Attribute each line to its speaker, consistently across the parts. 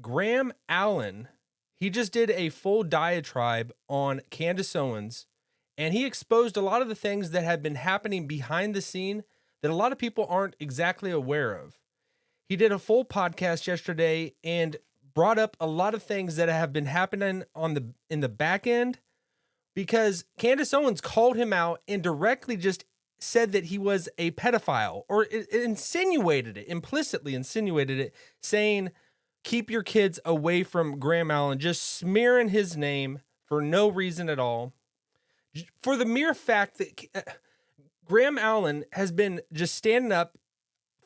Speaker 1: Graham Allen, he just did a full diatribe on Candace Owens, and he exposed a lot of the things that have been happening behind the scene that a lot of people aren't exactly aware of. He did a full podcast yesterday and brought up a lot of things that have been happening in the back end, because Candace Owens called him out and directly just said that he was a pedophile, or implicitly insinuated it, saying, keep your kids away from Graham Allen, just smearing his name for no reason at all. For the mere fact that Graham Allen has been just standing up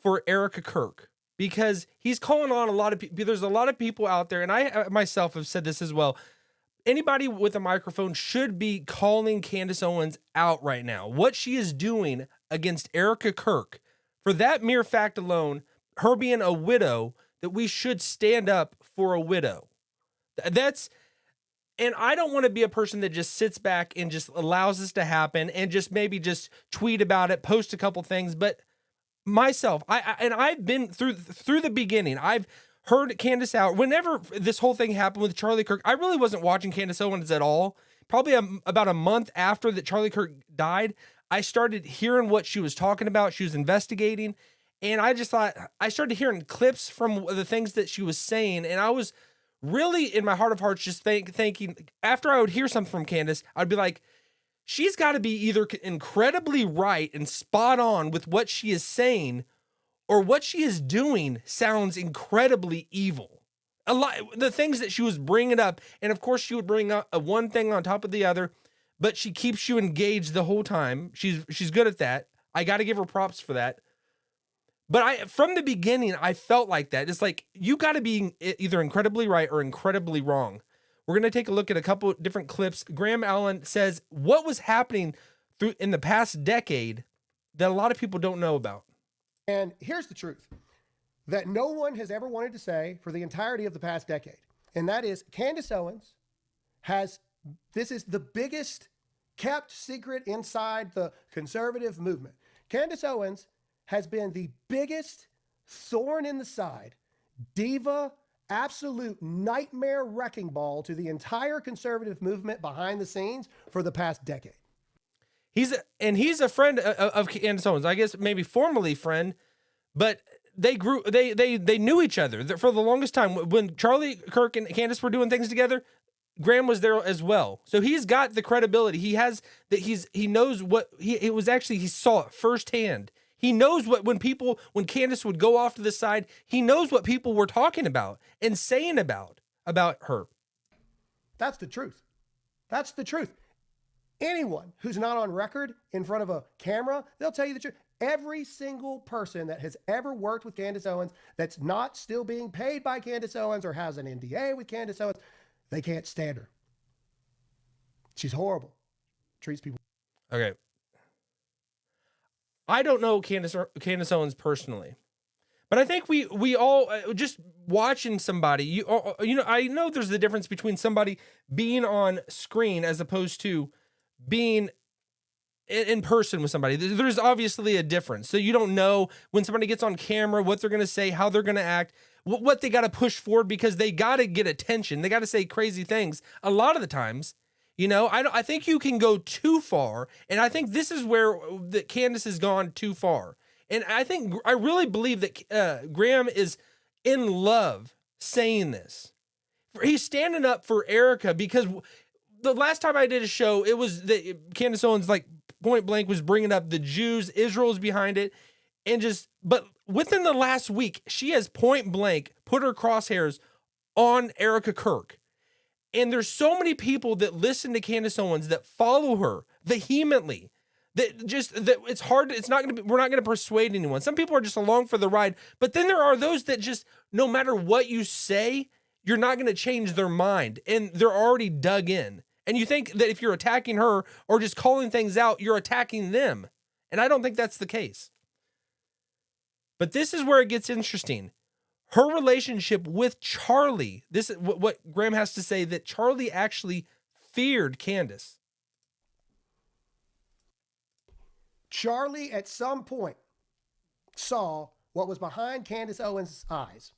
Speaker 1: for Erica Kirk, because he's calling on a lot of people. There's a lot of people out there, and I myself have said this as well. Anybody with a microphone should be calling Candace Owens out right now. What she is doing against Erica Kirk, for that mere fact alone, her being a widow, that we should stand up for a widow. And I don't want to be a person that just sits back and just allows this to happen and just maybe just tweet about it, post a couple things. But myself, I've been through the beginning. I've heard Candace out. Whenever this whole thing happened with Charlie Kirk, I really wasn't watching Candace Owens at all. Probably about a month after that Charlie Kirk died, I started hearing what she was talking about. She was investigating. And I just thought, I started hearing clips from the things that she was saying. And I was really, in my heart of hearts, just thinking, after I would hear something from Candace, I'd be like, she's got to be either incredibly right and spot on with what she is saying, or what she is doing sounds incredibly evil. A lot, the things that she was bringing up, and of course she would bring up one thing on top of the other, but she keeps you engaged the whole time. She's good at that. I got to give her props for that. But from the beginning, I felt like that. It's like, you got to be either incredibly right or incredibly wrong. We're going to take a look at a couple different clips. Graham Allen says what was happening in the past decade that a lot of people don't know about.
Speaker 2: And here's the truth that no one has ever wanted to say for the entirety of the past decade. And that is, Candace Owens this is the biggest kept secret inside the conservative movement. Candace Owens has been the biggest thorn in the side, diva, absolute nightmare wrecking ball to the entire conservative movement behind the scenes for the past decade.
Speaker 1: He's a friend of Candace Owens, I guess maybe formerly friend, but they knew each other for the longest time. When Charlie Kirk and Candace were doing things together, Graham was there as well. So he's got the credibility. He knows what he saw it firsthand. He knows when Candace would go off to the side, he knows what people were talking about and saying about her.
Speaker 2: That's the truth. That's the truth. Anyone who's not on record in front of a camera, they'll tell you the truth. Every single person that has ever worked with Candace Owens that's not still being paid by Candace Owens or has an NDA with Candace Owens, they can't stand her. She's horrible. Treats people.
Speaker 1: Okay. I don't know Candace Owens personally, but I think we all just watching somebody. I know there's the difference between somebody being on screen as opposed to being in person with somebody. There's obviously a difference. So you don't know when somebody gets on camera what they're going to say, how they're going to act, what they got to push forward, because they got to get attention. They got to say crazy things a lot of the times. I think you can go too far, and I think this is where Candace has gone too far. And I really believe that Graham is in love saying this. He's standing up for Erica, because the last time I did a show, it was that Candace Owens, like, point blank was bringing up the Jews, Israel's behind it, but within the last week, she has point blank put her crosshairs on Erica Kirk. And there's so many people that listen to Candace Owens that follow her vehemently that it's hard. We're not going to persuade anyone. Some people are just along for the ride, but then there are those that just, no matter what you say, you're not going to change their mind, and they're already dug in. And you think that if you're attacking her or just calling things out, you're attacking them. And I don't think that's the case. But this is where it gets interesting. Her relationship with Charlie, this is what Graham has to say, that Charlie actually feared Candace.
Speaker 2: Charlie at some point saw what was behind Candace Owens' eyes.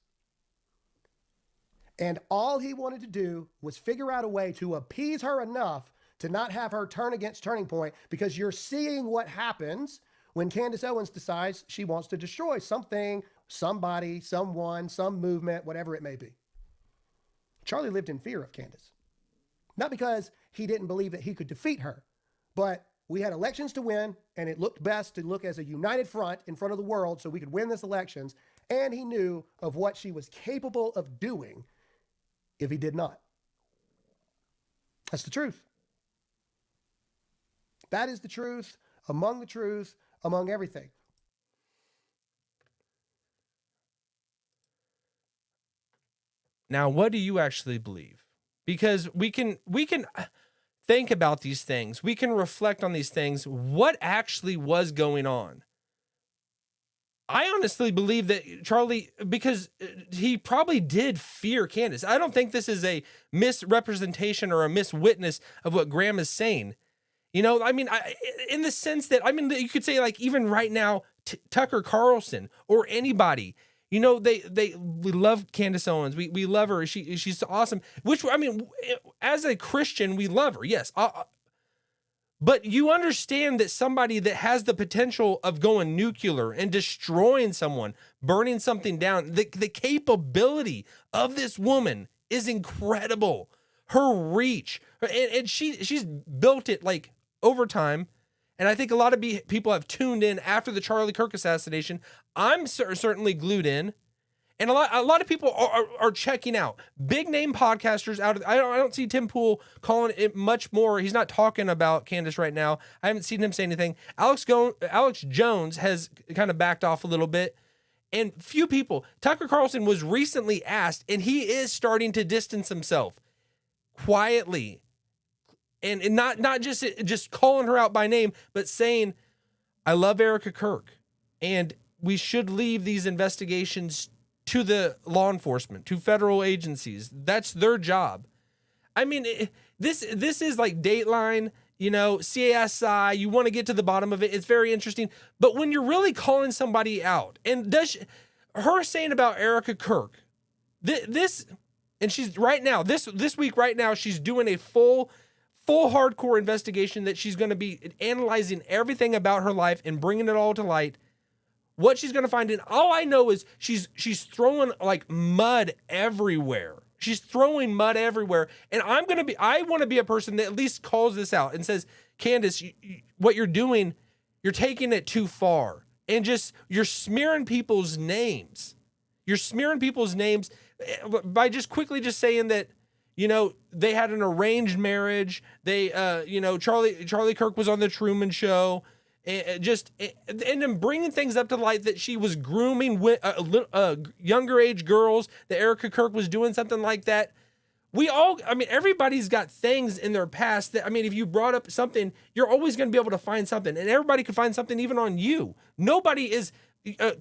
Speaker 2: And all he wanted to do was figure out a way to appease her enough to not have her turn against Turning Point, because you're seeing what happens when Candace Owens decides she wants to destroy something, somebody, someone, some movement, whatever it may be. Charlie lived in fear of Candace. Not because he didn't believe that he could defeat her, but we had elections to win, and it looked best to look as a united front in front of the world so we could win this elections. And he knew of what she was capable of doing if he did not. That's the truth. That is the truth, among everything.
Speaker 1: Now, what do you actually believe? Because we can think about these things. We can reflect on these things. What actually was going on? I honestly believe that Charlie, because he probably did fear Candace. I don't think this is a misrepresentation or a miswitness of what Graham is saying. You know, I mean, in the sense that, I mean, you could say, like, even right now, Tucker Carlson or anybody, you know, we love Candace Owens. We love her. She's awesome. Which, I mean, as a Christian, we love her. Yes. But you understand that somebody that has the potential of going nuclear and destroying someone, burning something down, the capability of this woman is incredible. Her reach, and she's built it like over time. And I think a lot of people have tuned in after the Charlie Kirk assassination. I'm certainly glued in. And a lot of people are checking out big name podcasters out of. I don't see Tim Pool calling it much more. He's not talking about Candace right now. I haven't seen him say anything. Alex Jones has kind of backed off a little bit, and few people. Tucker Carlson was recently asked, and he is starting to distance himself quietly, and not just calling her out by name, but saying, "I love Erica Kirk, and we should leave these investigations to the law enforcement, to federal agencies. That's their job." I mean, this is like Dateline, you know, CSI. You want to get to the bottom of it. It's very interesting. But when you're really calling somebody out, and her saying about Erica Kirk, and she's right now, this week right now, she's doing a full hardcore investigation that she's going to be analyzing everything about her life and bringing it all to light. What she's going to find, and all I know is she's throwing like mud everywhere. She's throwing mud everywhere. And I want to be a person that at least calls this out and says, "Candace, what you're doing, you're taking it too far. And you're smearing people's names. You're smearing people's names by just quickly just saying that, you know, they had an arranged marriage. They, you know, Charlie Kirk was on the Truman Show. And then bringing things up to light that she was grooming younger age girls, that Erica Kirk was doing something like that. Everybody's got things in their past that, I mean, if you brought up something, you're always going to be able to find something, and everybody can find something even on you. Nobody is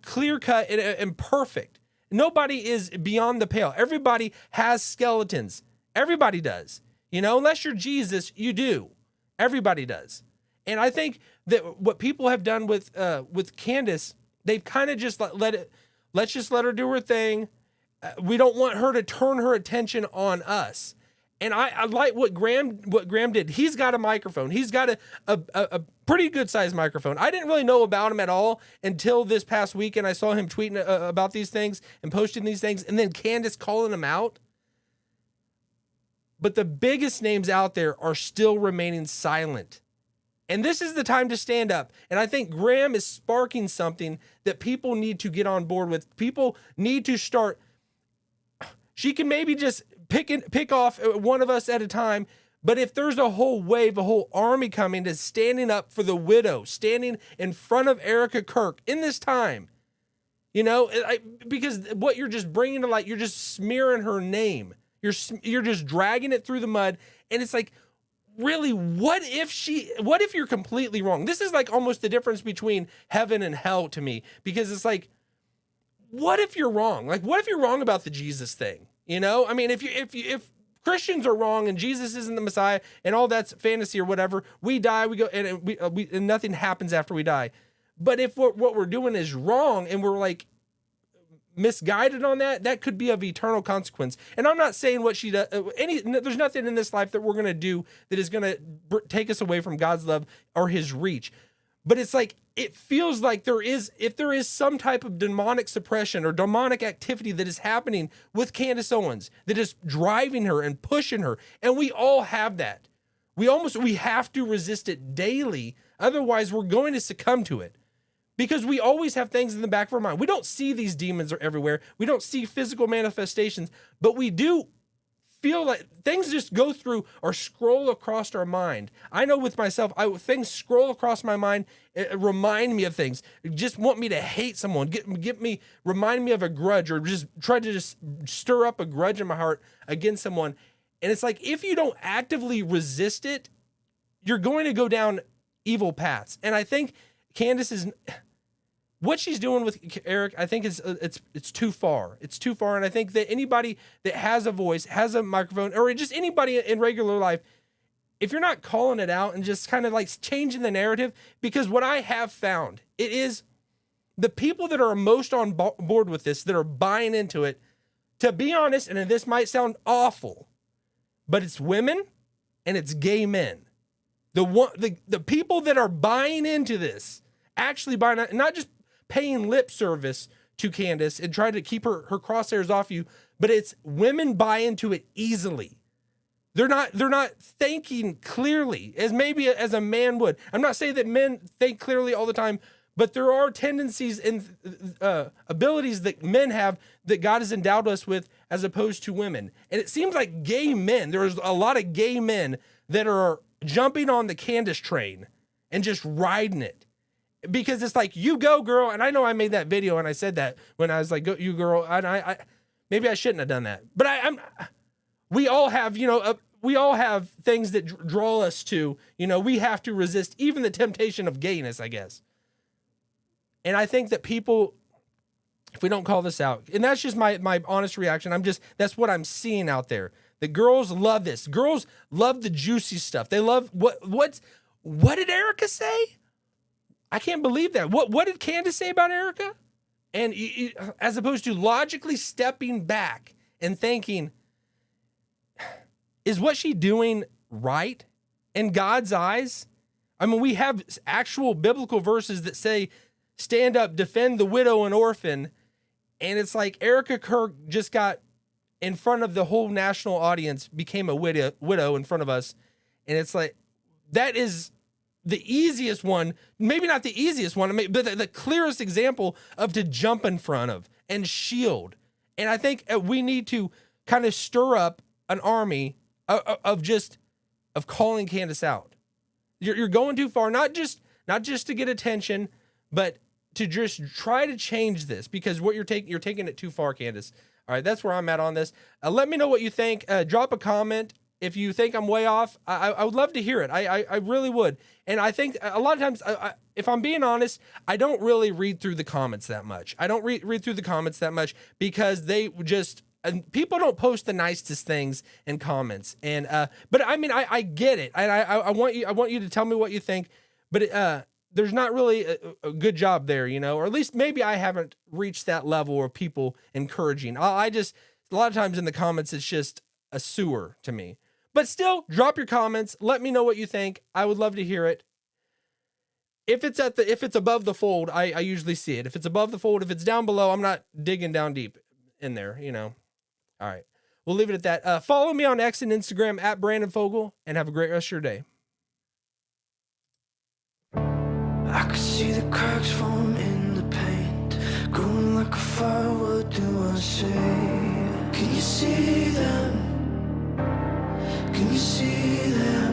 Speaker 1: clear cut and perfect. Nobody is beyond the pale. Everybody has skeletons. Everybody does. You know, unless you're Jesus, you do. Everybody does. And I think that what people have done with Candace, they've kind of just let's just let her do her thing. We don't want her to turn her attention on us. And I like what Graham did. He's got a microphone. He's got a pretty good sized microphone. I didn't really know about him at all until this past weekend. I saw him tweeting about these things and posting these things, and then Candace calling him out. But the biggest names out there are still remaining silent. And this is the time to stand up. And I think Graham is sparking something that people need to get on board with. People need to start. She can maybe just pick off one of us at a time. But if there's a whole wave, a whole army coming to standing up for the widow, standing in front of Erica Kirk in this time, you know, because what you're just bringing to light, you're just smearing her name. You're just dragging it through the mud. And it's like, really, what if you're completely wrong? This is like almost the difference between heaven and hell to me, because it's like, what if you're wrong? Like, what if you're wrong about the Jesus thing? You know, I mean, if Christians are wrong and Jesus isn't the Messiah and all that's fantasy or whatever, we die, we go, and nothing happens after we die. But if what we're doing is wrong and we're like misguided on that, that could be of eternal consequence. And I'm not saying what she does, there's nothing in this life that we're going to do that is going to take us away from God's love or his reach. But it's like, it feels like if there is some type of demonic suppression or demonic activity that is happening with Candace Owens, that is driving her and pushing her. And we all have that. We have to resist it daily. Otherwise we're going to succumb to it. Because we always have things in the back of our mind. We don't see these demons are everywhere. We don't see physical manifestations, but we do feel like things just go through or scroll across our mind. I know with myself, things scroll across my mind, remind me of things, just want me to hate someone, remind me of a grudge, or just try to just stir up a grudge in my heart against someone. And it's like, if you don't actively resist it, you're going to go down evil paths. And I think Candace is, what she's doing with Eric, I think it's too far. It's too far. And I think that anybody that has a voice, has a microphone, or just anybody in regular life, if you're not calling it out and just kind of like changing the narrative, because what I have found, it is the people that are most on board with this, that are buying into it, to be honest, and this might sound awful, but it's women and it's gay men. The people that are buying into this, actually buying it, not just paying lip service to Candace and trying to keep her crosshairs off you, but it's women buy into it easily. They're not thinking clearly as maybe as a man would. I'm not saying that men think clearly all the time, but there are tendencies and abilities that men have that God has endowed us with as opposed to women. And it seems like gay men, there's a lot of gay men that are jumping on the Candace train and just riding it. Because it's like, you go, girl. And I know I made that video and I said that when I was like, go, you girl. And I maybe I shouldn't have done that. But we all have, we all have things that draw us to, we have to resist even the temptation of gayness, I guess. And I think that people, if we don't call this out, and that's just my honest reaction, that's what I'm seeing out there. The girls love this. Girls love the juicy stuff. They love what did Erica say? I can't believe that. What did Candace say about Erica? And as opposed to logically stepping back and thinking, is what she doing right in God's eyes? I mean, we have actual biblical verses that say, stand up, defend the widow and orphan. And it's like Erica Kirk just got in front of the whole national audience, became a widow in front of us. And it's like, that is the easiest one, maybe not the easiest one, but the clearest example of to jump in front of and shield. And I think we need to kind of stir up an army of calling Candace out. You're going too far, not just to get attention, but to just try to change this, because what you're taking it too far, Candace. All right, that's where I'm at on this. Let me know what you think. Drop a comment. If you think I'm way off, I would love to hear it. I really would. And I think a lot of times, if I'm being honest, I don't really read through the comments that much. I don't read through the comments that much because they just, and people don't post the nicest things in comments. And but I mean, I get it, and I want you to tell me what you think. But there's not really a good job there, or at least maybe I haven't reached that level of people encouraging. I just, a lot of times in the comments, it's just a sewer to me. But still, drop your comments. Let me know what you think. I would love to hear it. If it's above the fold, I usually see it. If it's above the fold, if it's down below, I'm not digging down deep in there, All right. We'll leave it at that. Follow me on X and Instagram at Brandon Fogel, and have a great rest of your day.
Speaker 3: I could see the cracks form in the paint, growing like a fire. What do I say? Can you see them? Can you see them?